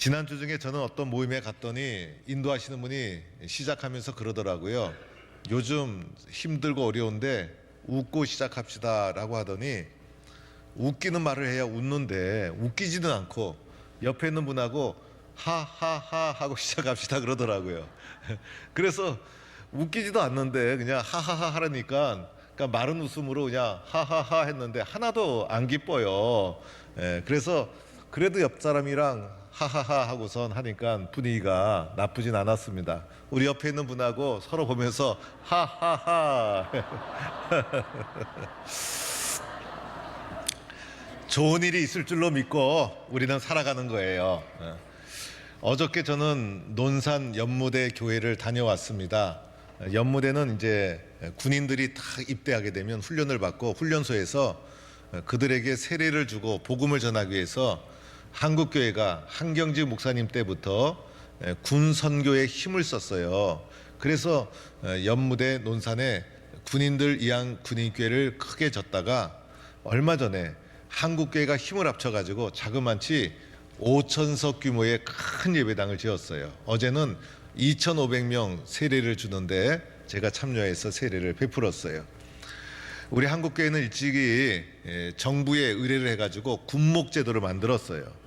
지난주 중에 저는 어떤 모임에 갔더니 인도하시는 분이 시작하면서 그러더라고요. 요즘 힘들고 어려운데 웃고 시작합시다라고 하더니 웃기는 말을 해야 웃는데 웃기지는 않고 옆에 있는 분하고 하하하 하고 시작합시다 그러더라고요. 그래서 웃기지도 않는데 그냥 하하하 하라니까 그러니까 마른 웃음으로 그냥 하하하 했는데 하나도 안 기뻐요. 그래서 그래도 옆 사람이랑 하하하 하고선 하니까 분위기가 나쁘진 않았습니다. 우리 옆에 있는 분하고 서로 보면서 하하하. 좋은 일이 있을 줄로 믿고 우리는 살아가는 거예요. 어저께 저는 논산 연무대 교회를 다녀왔습니다. 연무대는 이제 군인들이 다 입대하게 되면 훈련을 받고 훈련소에서 그들에게 세례를 주고 복음을 전하기 위해서 한국교회가 한경직 목사님 때부터 군 선교에 힘을 썼어요. 그래서 연무대 논산에 군인들 이양 군인교회를 크게 졌다가 얼마 전에 한국교회가 힘을 합쳐가지고 자그만치 5,000석 규모의 큰 예배당을 지었어요. 어제는 2,500명 세례를 주는데 제가 참여해서 세례를 베풀었어요. 우리 한국교회는 일찍이 정부에 의뢰를 해가지고 군목제도를 만들었어요.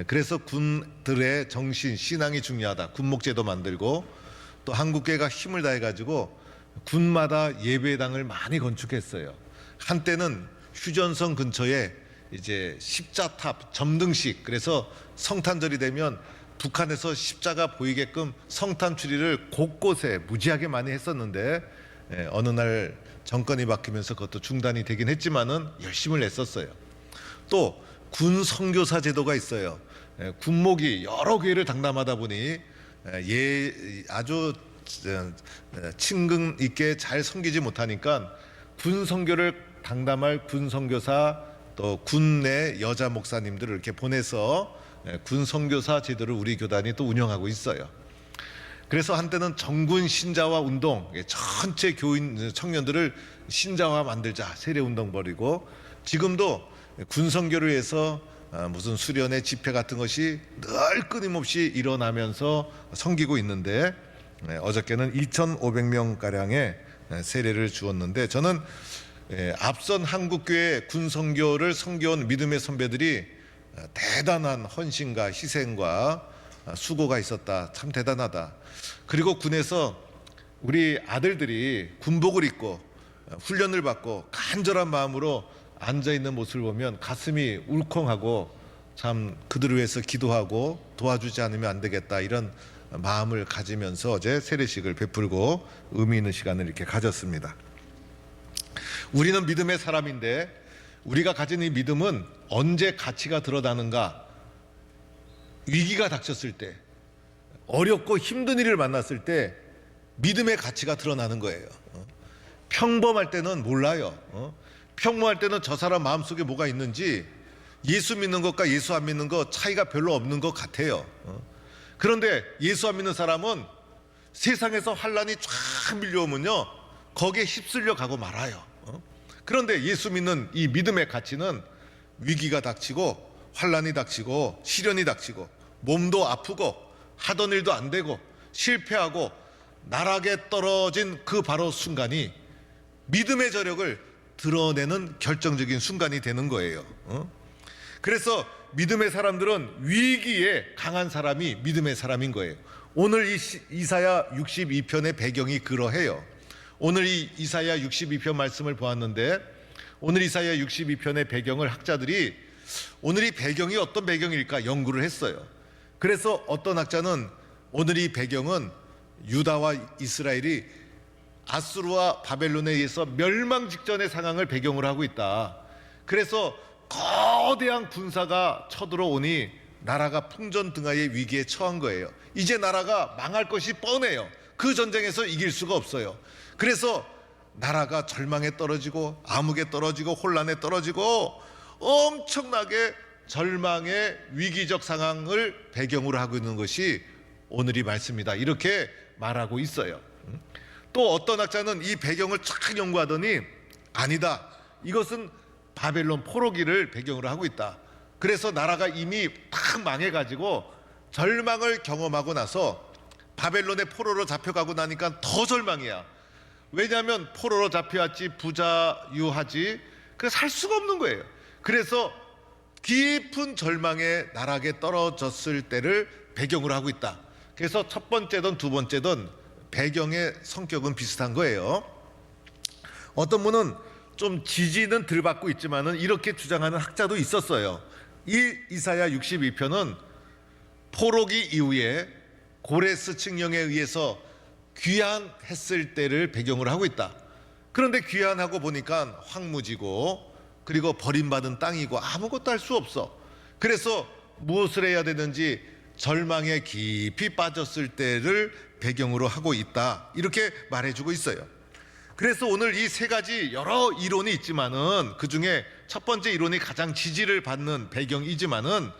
그래서 군들의 정신, 신앙이 중요하다. 군목제도 만들고 또 한국교회가 힘을 다해가지고 군마다 예배당을 많이 건축했어요. 한때는 휴전선 근처에 이제 십자탑, 점등식, 그래서 성탄절이 되면 북한에서 십자가 보이게끔 성탄 추리를 곳곳에 무지하게 많이 했었는데 어느 날 정권이 바뀌면서 그것도 중단이 되긴 했지만은 열심을 냈었어요. 또 군 선교사 제도가 있어요. 군목이 여러 교회를 당담하다 보니 아주 친근 있게 잘 섬기지 못하니까 군 선교를 당담할 군 선교사 또 군내 여자 목사님들을 이렇게 보내서 군 선교사 제도를 우리 교단이 또 운영하고 있어요. 그래서 한때는 정군 신자화 운동, 전체 교인 청년들을 신자화 만들자 세례 운동 벌이고, 지금도 군 선교를 위해서 무슨 수련회 집회 같은 것이 늘 끊임없이 일어나면서 섬기고 있는데 어저께는 2,500명 가량의 세례를 주었는데, 저는 앞선 한국교회 군 선교를 섬겨온 믿음의 선배들이 대단한 헌신과 희생과 수고가 있었다. 참 대단하다. 그리고 군에서 우리 아들들이 군복을 입고 훈련을 받고 간절한 마음으로 앉아있는 모습을 보면 가슴이 울컹하고 참 그들을 위해서 기도하고 도와주지 않으면 안 되겠다, 이런 마음을 가지면서 어제 세례식을 베풀고 의미 있는 시간을 이렇게 가졌습니다. 우리는 믿음의 사람인데 우리가 가진 이 믿음은 언제 가치가 드러나는가? 위기가 닥쳤을 때, 어렵고 힘든 일을 만났을 때 믿음의 가치가 드러나는 거예요. 평범할 때는 몰라요. 평범할 때는 저 사람 마음속에 뭐가 있는지, 예수 믿는 것과 예수 안 믿는 것 차이가 별로 없는 것 같아요. 그런데 예수 안 믿는 사람은 세상에서 환란이 쫙 밀려오면요 거기에 휩쓸려 가고 말아요. 그런데 예수 믿는 이 믿음의 가치는 위기가 닥치고 환란이 닥치고 시련이 닥치고 몸도 아프고 하던 일도 안 되고 실패하고 나락에 떨어진 그 바로 순간이 믿음의 저력을 드러내는 결정적인 순간이 되는 거예요. 그래서 믿음의 사람들은 위기에 강한 사람이 믿음의 사람인 거예요. 오늘 이 이사야 62편의 배경이 그러해요. 오늘 이 이사야 62편 말씀을 보았는데, 오늘 이사야 62편의 배경을 학자들이 오늘 이 배경이 어떤 배경일까 연구를 했어요. 그래서 어떤 학자는 오늘 이 배경은 유다와 이스라엘이 아수르와 바벨론에 의해서 멸망 직전의 상황을 배경으로 하고 있다. 그래서 거대한 군사가 쳐들어오니 나라가 풍전등화의 위기에 처한 거예요. 이제 나라가 망할 것이 뻔해요. 그 전쟁에서 이길 수가 없어요. 그래서 나라가 절망에 떨어지고 암흑에 떨어지고 혼란에 떨어지고 엄청나게 절망의 위기적 상황을 배경으로 하고 있는 것이 오늘 이 말씀이다, 이렇게 말하고 있어요. 또 어떤 학자는 이 배경을 쫙 연구하더니 아니다, 이것은 바벨론 포로기를 배경으로 하고 있다. 그래서 나라가 이미 탁 망해가지고 절망을 경험하고 나서 바벨론의 포로로 잡혀가고 나니까 더 절망이야. 왜냐하면 포로로 잡혀왔지 부자유하지 그래서 살 수가 없는 거예요. 그래서 깊은 절망의 나락에 떨어졌을 때를 배경으로 하고 있다. 그래서 첫 번째든 두 번째든 배경의 성격은 비슷한 거예요. 어떤 분은 좀 지지는 덜 받고 있지만은 이렇게 주장하는 학자도 있었어요. 이 이사야 62편은 포로기 이후에 고레스 칙령에 의해서 귀환했을 때를 배경으로 하고 있다. 그런데 귀환하고 보니까 황무지고 그리고 버림받은 땅이고 아무것도 할 수 없어. 그래서 무엇을 해야 되는지 절망에 깊이 빠졌을 때를 배경으로 하고 있다. 이렇게 말해주고 있어요. 그래서 오늘 이 세 가지 여러 이론이 있지만은 그 중에 첫 번째 이론이 가장 지지를 받는 배경이지만은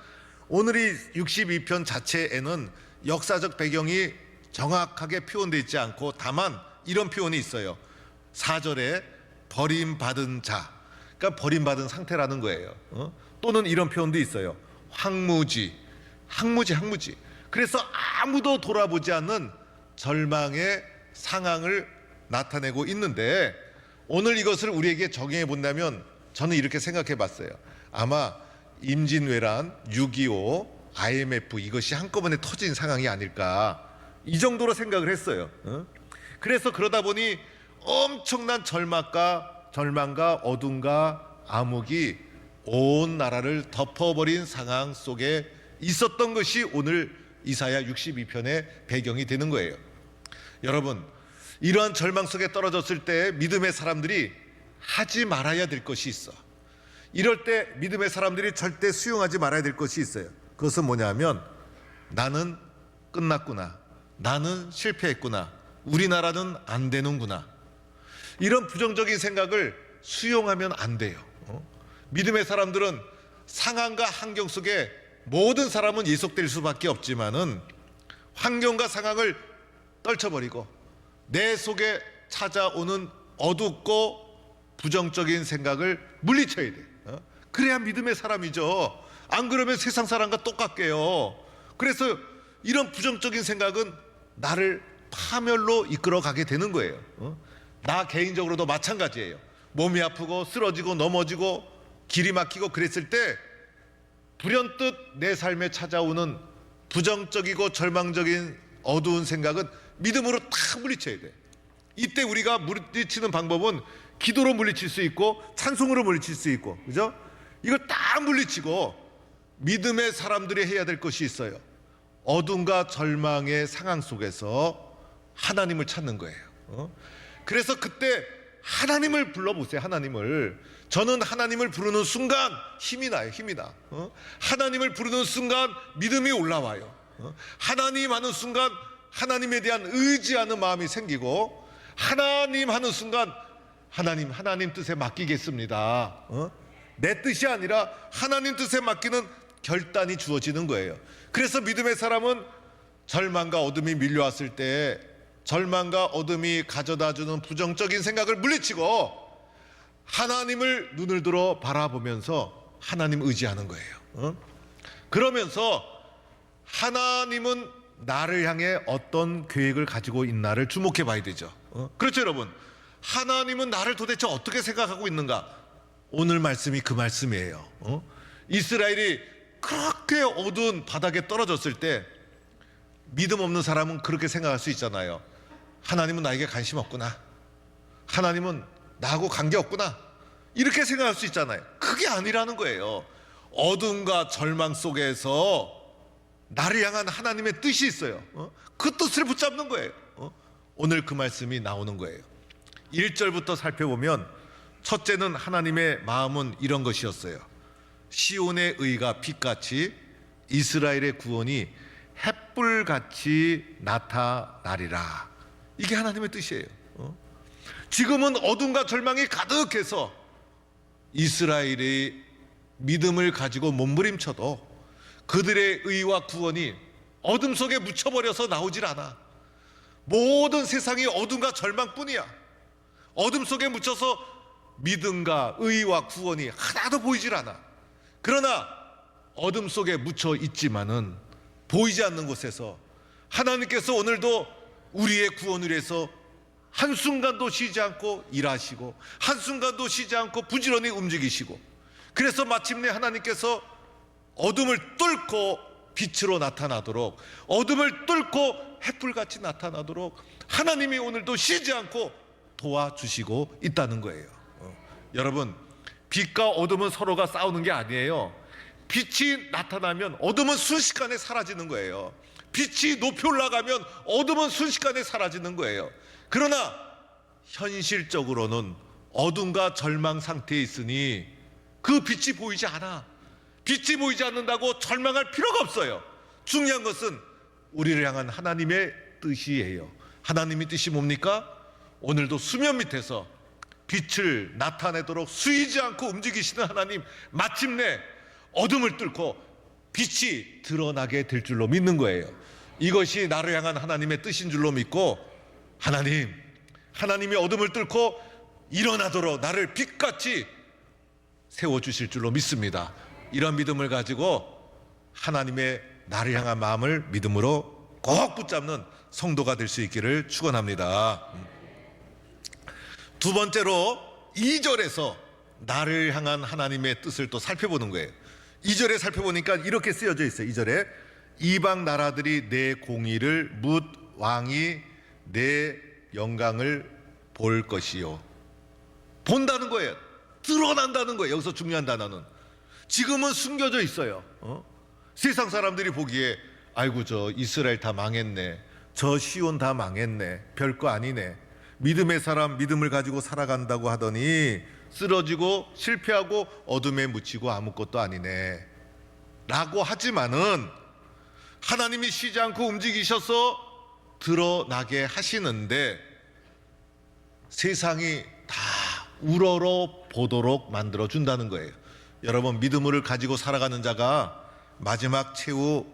오늘 이 62편 자체에는 역사적 배경이 정확하게 표현되어 있지 않고 다만 이런 표현이 있어요. 4절에 버림받은 자, 그러니까 버림받은 상태라는 거예요. 또는 이런 표현도 있어요. 황무지. 그래서 아무도 돌아보지 않는 절망의 상황을 나타내고 있는데 오늘 이것을 우리에게 적용해 본다면 저는 이렇게 생각해 봤어요. 아마 임진왜란, 6.25, IMF 이것이 한꺼번에 터진 상황이 아닐까 이 정도로 생각을 했어요. 그래서 그러다 보니 엄청난 절망과 어둠과 암흑이 온 나라를 덮어버린 상황 속에 있었던 것이 오늘 이사야 62편의 배경이 되는 거예요. 여러분, 이러한 절망 속에 떨어졌을 때 믿음의 사람들이 하지 말아야 될 것이 있어. 이럴 때 믿음의 사람들이 절대 수용하지 말아야 될 것이 있어요. 그것은 뭐냐면 나는 끝났구나, 나는 실패했구나, 우리나라는 안 되는구나, 이런 부정적인 생각을 수용하면 안 돼요. 믿음의 사람들은 상황과 환경 속에 모든 사람은 예속될 수밖에 없지만은 환경과 상황을 떨쳐버리고 내 속에 찾아오는 어둡고 부정적인 생각을 물리쳐야 돼. 그래야 믿음의 사람이죠. 안 그러면 세상 사람과 똑같게요. 그래서 이런 부정적인 생각은 나를 파멸로 이끌어 가게 되는 거예요. 나 개인적으로도 마찬가지예요. 몸이 아프고 쓰러지고 넘어지고 길이 막히고 그랬을 때 불현듯 내 삶에 찾아오는 부정적이고 절망적인 어두운 생각은 믿음으로 다 물리쳐야 돼. 이때 우리가 물리치는 방법은 기도로 물리칠 수 있고 찬송으로 물리칠 수 있고, 그죠? 이걸 다 물리치고 믿음의 사람들이 해야 될 것이 있어요. 어둠과 절망의 상황 속에서 하나님을 찾는 거예요. 그래서 그때 하나님을 불러보세요. 하나님을. 저는 하나님을 부르는 순간 힘이 나요. 하나님을 부르는 순간 믿음이 올라와요. 하나님 하는 순간 하나님에 대한 의지하는 마음이 생기고, 하나님 하는 순간 하나님 뜻에 맡기겠습니다. 내 뜻이 아니라 하나님 뜻에 맡기는 결단이 주어지는 거예요. 그래서 믿음의 사람은 절망과 어둠이 밀려왔을 때 절망과 어둠이 가져다주는 부정적인 생각을 물리치고 하나님을 눈을 들어 바라보면서 하나님 의지하는 거예요. 그러면서 하나님은 나를 향해 어떤 계획을 가지고 있나를 주목해 봐야 되죠. 그렇죠, 여러분? 하나님은 나를 도대체 어떻게 생각하고 있는가? 오늘 말씀이 그 말씀이에요. 이스라엘이 그렇게 어두운 바닥에 떨어졌을 때 믿음 없는 사람은 그렇게 생각할 수 있잖아요. 하나님은 나에게 관심 없구나, 하나님은 나하고 관계없구나, 이렇게 생각할 수 있잖아요. 그게 아니라는 거예요. 어둠과 절망 속에서 나를 향한 하나님의 뜻이 있어요. 그 뜻을 붙잡는 거예요. 오늘 그 말씀이 나오는 거예요. 1절부터 살펴보면 첫째는 하나님의 마음은 이런 것이었어요. 시온의 의가 빛같이 이스라엘의 구원이 햇불같이 나타나리라. 이게 하나님의 뜻이에요. 지금은 어둠과 절망이 가득해서 이스라엘이 믿음을 가지고 몸부림쳐도 그들의 의와 구원이 어둠 속에 묻혀버려서 나오질 않아. 모든 세상이 어둠과 절망뿐이야. 어둠 속에 묻혀서 믿음과 의와 구원이 하나도 보이질 않아. 그러나 어둠 속에 묻혀 있지만은 보이지 않는 곳에서 하나님께서 오늘도 우리의 구원을 위해서 한순간도 쉬지 않고 일하시고 한순간도 쉬지 않고 부지런히 움직이시고, 그래서 마침내 하나님께서 어둠을 뚫고 빛으로 나타나도록, 어둠을 뚫고 햇불같이 나타나도록 하나님이 오늘도 쉬지 않고 도와주시고 있다는 거예요. 여러분, 빛과 어둠은 서로가 싸우는 게 아니에요. 빛이 나타나면 어둠은 순식간에 사라지는 거예요. 빛이 높이 올라가면 어둠은 순식간에 사라지는 거예요. 그러나 현실적으로는 어둠과 절망 상태에 있으니 그 빛이 보이지 않아. 빛이 보이지 않는다고 절망할 필요가 없어요. 중요한 것은 우리를 향한 하나님의 뜻이에요. 하나님의 뜻이 뭡니까? 오늘도 수면 밑에서 빛을 나타내도록 쉬지 않고 움직이시는 하나님, 마침내 어둠을 뚫고 빛이 드러나게 될 줄로 믿는 거예요. 이것이 나를 향한 하나님의 뜻인 줄로 믿고, 하나님이 어둠을 뚫고 일어나도록 나를 빛같이 세워주실 줄로 믿습니다. 이런 믿음을 가지고 하나님의 나를 향한 마음을 믿음으로 꼭 붙잡는 성도가 될 수 있기를 축원합니다. 두 번째로 2절에서 나를 향한 하나님의 뜻을 또 살펴보는 거예요. 2절에 살펴보니까 이렇게 쓰여져 있어요. 2절에 이방 나라들이 내 공의를 묻 왕이 내 영광을 볼 것이요. 본다는 거예요. 드러난다는 거예요. 여기서 중요한 단어는 지금은 숨겨져 있어요. 세상 사람들이 보기에 아이고 저 이스라엘 다 망했네, 저 시온 다 망했네, 별거 아니네, 믿음의 사람 믿음을 가지고 살아간다고 하더니 쓰러지고 실패하고 어둠에 묻히고 아무것도 아니네 라고 하지만은 하나님이 쉬지 않고 움직이셔서 드러나게 하시는데 세상이 다 우러러 보도록 만들어 준다는 거예요. 여러분, 믿음을 가지고 살아가는 자가 마지막 최후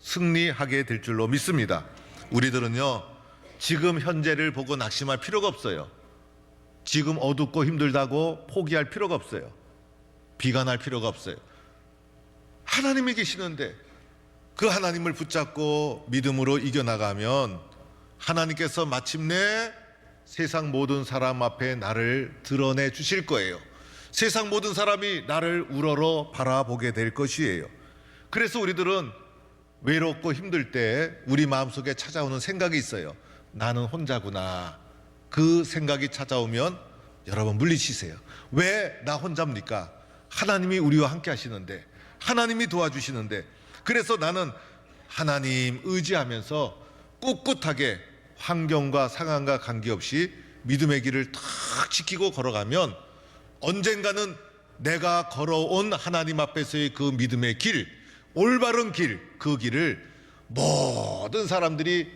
승리하게 될 줄로 믿습니다. 우리들은요, 지금 현재를 보고 낙심할 필요가 없어요. 지금 어둡고 힘들다고 포기할 필요가 없어요. 비관할 필요가 없어요. 하나님이 계시는데 그 하나님을 붙잡고 믿음으로 이겨나가면 하나님께서 마침내 세상 모든 사람 앞에 나를 드러내 주실 거예요. 세상 모든 사람이 나를 우러러 바라보게 될 것이에요. 그래서 우리들은 외롭고 힘들 때 우리 마음속에 찾아오는 생각이 있어요. 나는 혼자구나. 그 생각이 찾아오면 여러분 물리치세요. 왜 나 혼자입니까? 하나님이 우리와 함께 하시는데, 하나님이 도와주시는데. 그래서 나는 하나님 의지하면서 꿋꿋하게 환경과 상황과 관계없이 믿음의 길을 탁 지키고 걸어가면 언젠가는 내가 걸어온 하나님 앞에서의 그 믿음의 길, 올바른 길, 그 길을 모든 사람들이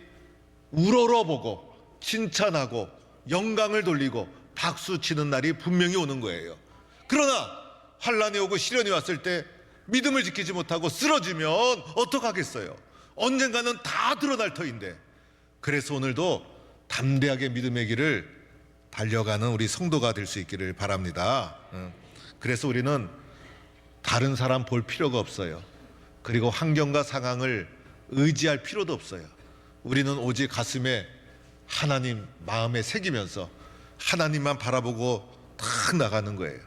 우러러보고 칭찬하고 영광을 돌리고 박수치는 날이 분명히 오는 거예요. 그러나 환란이 오고 시련이 왔을 때 믿음을 지키지 못하고 쓰러지면 어떡하겠어요? 언젠가는 다 드러날 터인데. 그래서 오늘도 담대하게 믿음의 길을 달려가는 우리 성도가 될 수 있기를 바랍니다. 그래서 우리는 다른 사람 볼 필요가 없어요. 그리고 환경과 상황을 의지할 필요도 없어요. 우리는 오직 가슴에 하나님 마음에 새기면서 하나님만 바라보고 탁 나가는 거예요.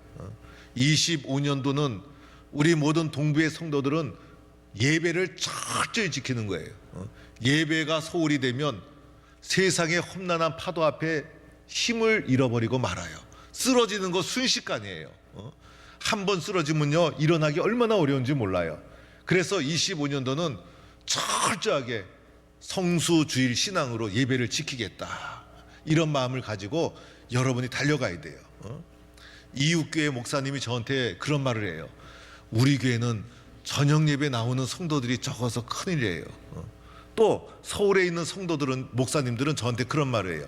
25년도는 우리 모든 동부의 성도들은 예배를 철저히 지키는 거예요. 예배가 소홀히 되면 세상의 험난한 파도 앞에 힘을 잃어버리고 말아요. 쓰러지는 거 순식간이에요. 한 번 쓰러지면요, 일어나기 얼마나 어려운지 몰라요. 그래서 25년도는 철저하게 성수주일 신앙으로 예배를 지키겠다, 이런 마음을 가지고 여러분이 달려가야 돼요. 이웃교회 목사님이 저한테 그런 말을 해요. 우리 교회는 저녁 예배 나오는 성도들이 적어서 큰일이에요. 또 서울에 있는 성도들은, 목사님들은 저한테 그런 말을 해요.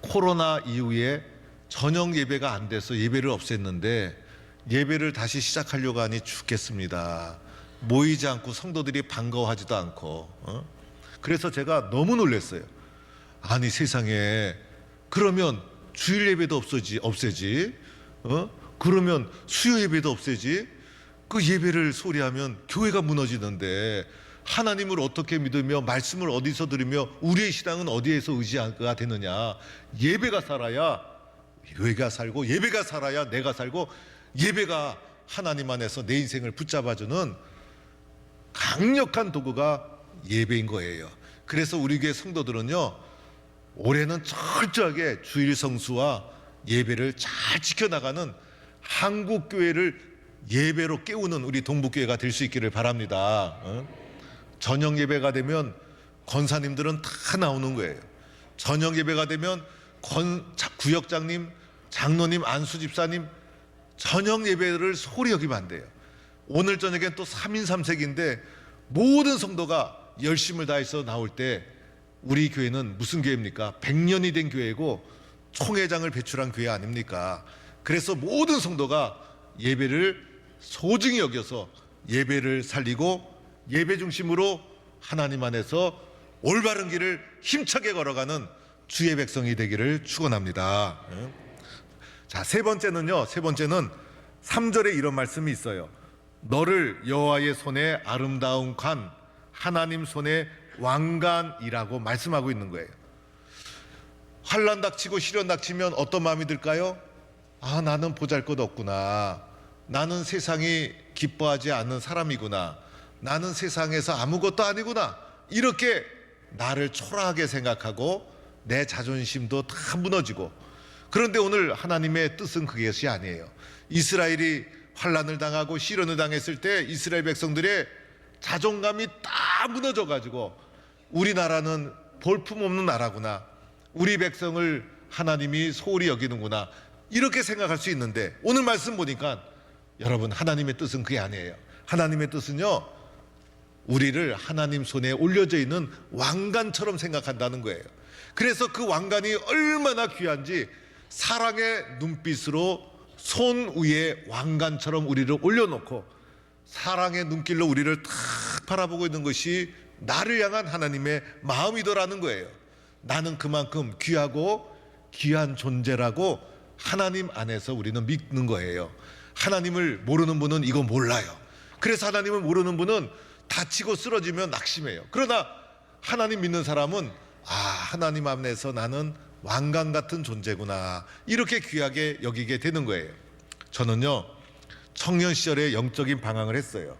코로나 이후에 저녁 예배가 안 돼서 예배를 없앴는데 예배를 다시 시작하려고 하니 죽겠습니다. 모이지 않고 성도들이 반가워하지도 않고. 그래서 제가 너무 놀랐어요. 아니 세상에, 그러면 주일 예배도 없애지, 그러면 수요 예배도 없애지, 그 예배를 소리하면 교회가 무너지는데 하나님을 어떻게 믿으며 말씀을 어디서 들으며 우리의 신앙은 어디에서 의지가 되느냐? 예배가 살아야 교회가 살고, 예배가 살아야 내가 살고, 예배가 하나님 안에서 내 인생을 붙잡아주는 강력한 도구가 예배인 거예요. 그래서 우리 교회 성도들은요, 올해는 철저하게 주일 성수와 예배를 잘 지켜나가는 한국 교회를 예배로 깨우는 우리 동북교회가 될 수 있기를 바랍니다. 저녁 예배가 되면 권사님들은 다 나오는 거예요. 저녁 예배가 되면 구역장님, 장로님, 안수집사님 저녁 예배를 소홀히 여기면 안 돼요. 오늘 저녁엔 또 3인 3색인데 모든 성도가 열심을 다해서 나올 때 우리 교회는 무슨 교회입니까? 100년이 된 교회고 총회장을 배출한 교회 아닙니까? 그래서 모든 성도가 예배를 소중히 여겨서 예배를 살리고 예배 중심으로 하나님 안에서 올바른 길을 힘차게 걸어가는 주의 백성이 되기를 축원합니다. 자, 세 번째는요. 세 번째는 3절에 이런 말씀이 있어요. 너를 여호와의 손에 아름다운 관, 하나님 손에 왕관이라고 말씀하고 있는 거예요. 환난 닥치고 시련 닥치면 어떤 마음이 들까요? 아, 나는 보잘것없구나. 나는 세상이 기뻐하지 않는 사람이구나. 나는 세상에서 아무것도 아니구나. 이렇게 나를 초라하게 생각하고 내 자존심도 다 무너지고. 그런데 오늘 하나님의 뜻은 그것이 아니에요. 이스라엘이 환난을 당하고 시련을 당했을 때 이스라엘 백성들의 자존감이 다 무너져 가지고 우리나라는 볼품없는 나라구나, 우리 백성을 하나님이 소홀히 여기는구나, 이렇게 생각할 수 있는데 오늘 말씀 보니까 여러분, 하나님의 뜻은 그게 아니에요. 하나님의 뜻은요, 우리를 하나님 손에 올려져 있는 왕관처럼 생각한다는 거예요. 그래서 그 왕관이 얼마나 귀한지 사랑의 눈빛으로 손 위에 왕관처럼 우리를 올려놓고 사랑의 눈길로 우리를 탁 바라보고 있는 것이 나를 향한 하나님의 마음이더라는 거예요. 나는 그만큼 귀하고 귀한 존재라고 하나님 안에서 우리는 믿는 거예요. 하나님을 모르는 분은 이거 몰라요. 그래서 하나님을 모르는 분은 다치고 쓰러지면 낙심해요. 그러나 하나님 믿는 사람은 아, 하나님 안에서 나는 왕관 같은 존재구나, 이렇게 귀하게 여기게 되는 거예요. 저는요, 청년 시절에 영적인 방황을 했어요.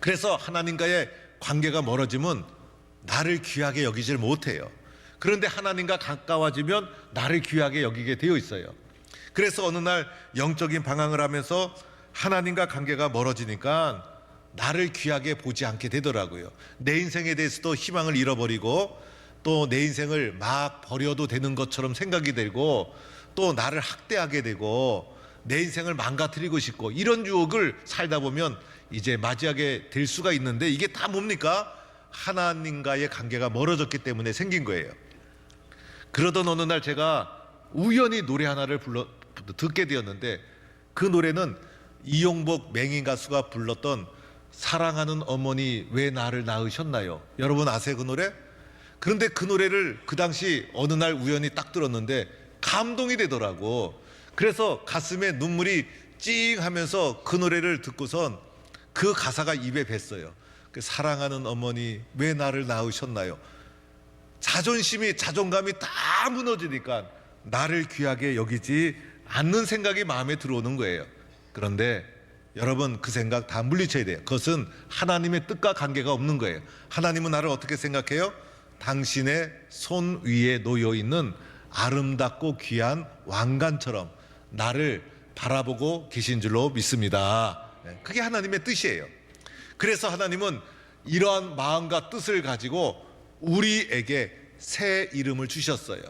그래서 하나님과의 관계가 멀어지면 나를 귀하게 여기질 못해요. 그런데 하나님과 가까워지면 나를 귀하게 여기게 되어 있어요. 그래서 어느 날 영적인 방황을 하면서 하나님과 관계가 멀어지니까 나를 귀하게 보지 않게 되더라고요. 내 인생에 대해서도 희망을 잃어버리고 또 내 인생을 막 버려도 되는 것처럼 생각이 들고 또 나를 학대하게 되고 내 인생을 망가뜨리고 싶고, 이런 유혹을 살다 보면 이제 맞이하게 될 수가 있는데 이게 다 뭡니까? 하나님과의 관계가 멀어졌기 때문에 생긴 거예요. 그러던 어느 날 제가 우연히 노래 하나를 듣게 되었는데 그 노래는 이용복 맹인 가수가 불렀던 사랑하는 어머니 왜 나를 낳으셨나요? 여러분 아세요, 그 노래? 그런데 그 노래를 그 당시 어느 날 우연히 딱 들었는데 감동이 되더라고. 그래서 가슴에 눈물이 찡 하면서 그 노래를 듣고선 그 가사가 입에 뱄어요. 그 사랑하는 어머니 왜 나를 낳으셨나요? 자존심이, 자존감이 다 무너지니까 나를 귀하게 여기지 않는 생각이 마음에 들어오는 거예요. 그런데 여러분, 그 생각 다 물리쳐야 돼요. 그것은 하나님의 뜻과 관계가 없는 거예요. 하나님은 나를 어떻게 생각해요? 당신의 손 위에 놓여 있는 아름답고 귀한 왕관처럼 나를 바라보고 계신 줄로 믿습니다. 그게 하나님의 뜻이에요. 그래서 하나님은 이러한 마음과 뜻을 가지고 우리에게 새 이름을 주셨어요.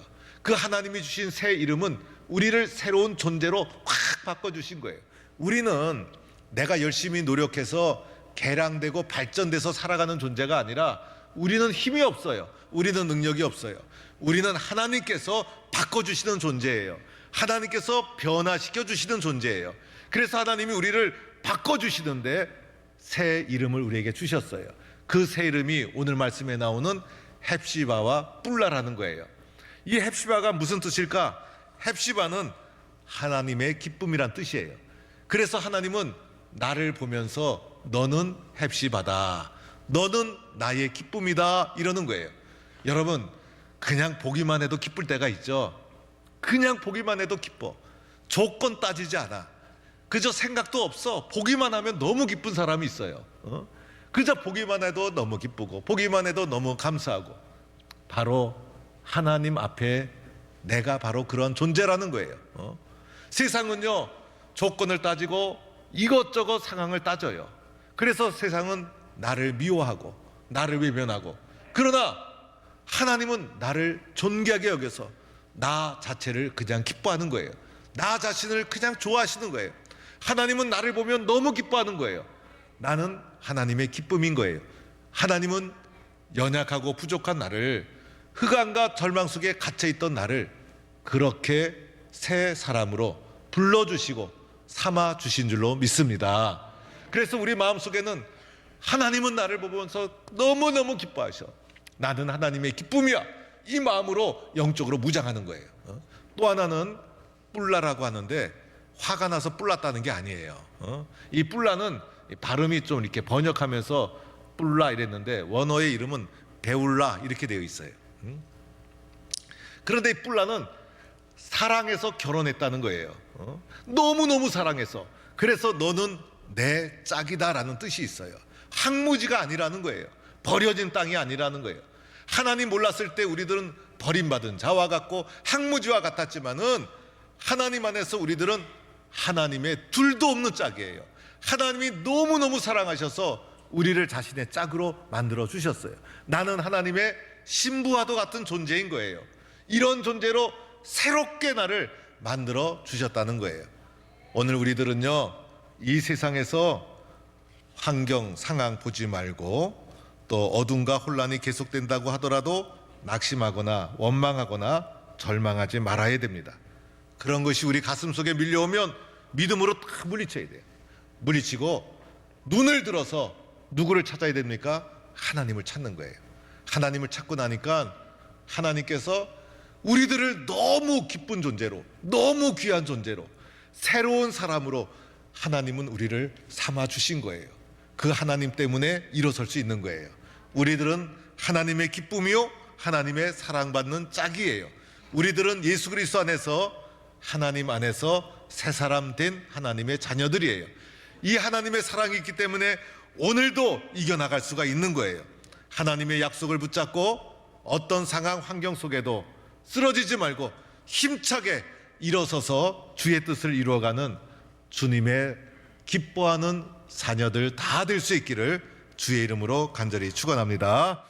그 하나님이 주신 새 이름은 우리를 새로운 존재로 확 바꿔주신 거예요. 우리는 내가 열심히 노력해서 개량되고 발전돼서 살아가는 존재가 아니라 우리는 힘이 없어요. 우리는 능력이 없어요. 우리는 하나님께서 바꿔주시는 존재예요. 하나님께서 변화시켜 주시는 존재예요. 그래서 하나님이 우리를 바꿔주시는데 새 이름을 우리에게 주셨어요. 그 새 이름이 오늘 말씀에 나오는 헵시바와 뿔라라는 거예요. 이 헵시바가 무슨 뜻일까? 헵시바는 하나님의 기쁨이란 뜻이에요. 그래서 하나님은 나를 보면서 너는 heb시바다. 너는 나의 기쁨이다. 이러는 거예요. 여러분, 그냥 보기만 해도 기쁠 때가 있죠. 그냥 보기만 해도 기뻐. 조건 따지지 않아. 그저 생각도 없어. 보기만 하면 너무 기쁜 사람이 있어요. 그저 보기만 해도 너무 기쁘고, 보기만 해도 너무 감사하고. 바로 하나님 앞에 내가 바로 그런 존재라는 거예요. 세상은요, 조건을 따지고 이것저것 상황을 따져요. 그래서 세상은 나를 미워하고 나를 외면하고, 그러나 하나님은 나를 존귀하게 여겨서 나 자체를 그냥 기뻐하는 거예요. 나 자신을 그냥 좋아하시는 거예요. 하나님은 나를 보면 너무 기뻐하는 거예요. 나는 하나님의 기쁨인 거예요. 하나님은 연약하고 부족한 나를, 흑암과 절망 속에 갇혀있던 나를 그렇게 새 사람으로 불러주시고 삼아주신 줄로 믿습니다. 그래서 우리 마음속에는 하나님은 나를 보면서 너무너무 기뻐하셔. 나는 하나님의 기쁨이야. 이 마음으로 영적으로 무장하는 거예요. 또 하나는 뿔라라고 하는데, 화가 나서 뿔났다는 게 아니에요. 이 뿔라는 발음이 좀 이렇게 번역하면서 뿔라 이랬는데, 원어의 이름은 베울라 이렇게 되어 있어요. 그런데 이 뿔라는 사랑해서 결혼했다는 거예요. 너무너무 사랑해서. 그래서 너는 내 짝이다라는 뜻이 있어요. 항무지가 아니라는 거예요. 버려진 땅이 아니라는 거예요. 하나님 몰랐을 때 우리들은 버림받은 자와 같고 항무지와 같았지만은, 하나님 안에서 우리들은 하나님의 둘도 없는 짝이에요. 하나님이 너무너무 사랑하셔서 우리를 자신의 짝으로 만들어 주셨어요. 나는 하나님의 신부와도 같은 존재인 거예요. 이런 존재로 새롭게 나를 만들어 주셨다는 거예요. 오늘 우리들은요, 이 세상에서 환경, 상황 보지 말고, 또 어둠과 혼란이 계속된다고 하더라도 낙심하거나 원망하거나 절망하지 말아야 됩니다. 그런 것이 우리 가슴 속에 밀려오면 믿음으로 딱 물리쳐야 돼요. 물리치고 눈을 들어서 누구를 찾아야 됩니까? 하나님을 찾는 거예요. 하나님을 찾고 나니까 하나님께서 우리들을 너무 기쁜 존재로, 너무 귀한 존재로, 새로운 사람으로 하나님은 우리를 삼아 주신 거예요. 그 하나님 때문에 일어설 수 있는 거예요. 우리들은 하나님의 기쁨이요, 하나님의 사랑받는 짝이에요. 우리들은 예수 그리스도 안에서, 하나님 안에서 새 사람 된 하나님의 자녀들이에요. 이 하나님의 사랑이 있기 때문에 오늘도 이겨나갈 수가 있는 거예요. 하나님의 약속을 붙잡고 어떤 상황, 환경 속에도 쓰러지지 말고 힘차게 일어서서 주의 뜻을 이루어가는 주님의 기뻐하는 자녀들 다 될 수 있기를 주의 이름으로 간절히 축원합니다.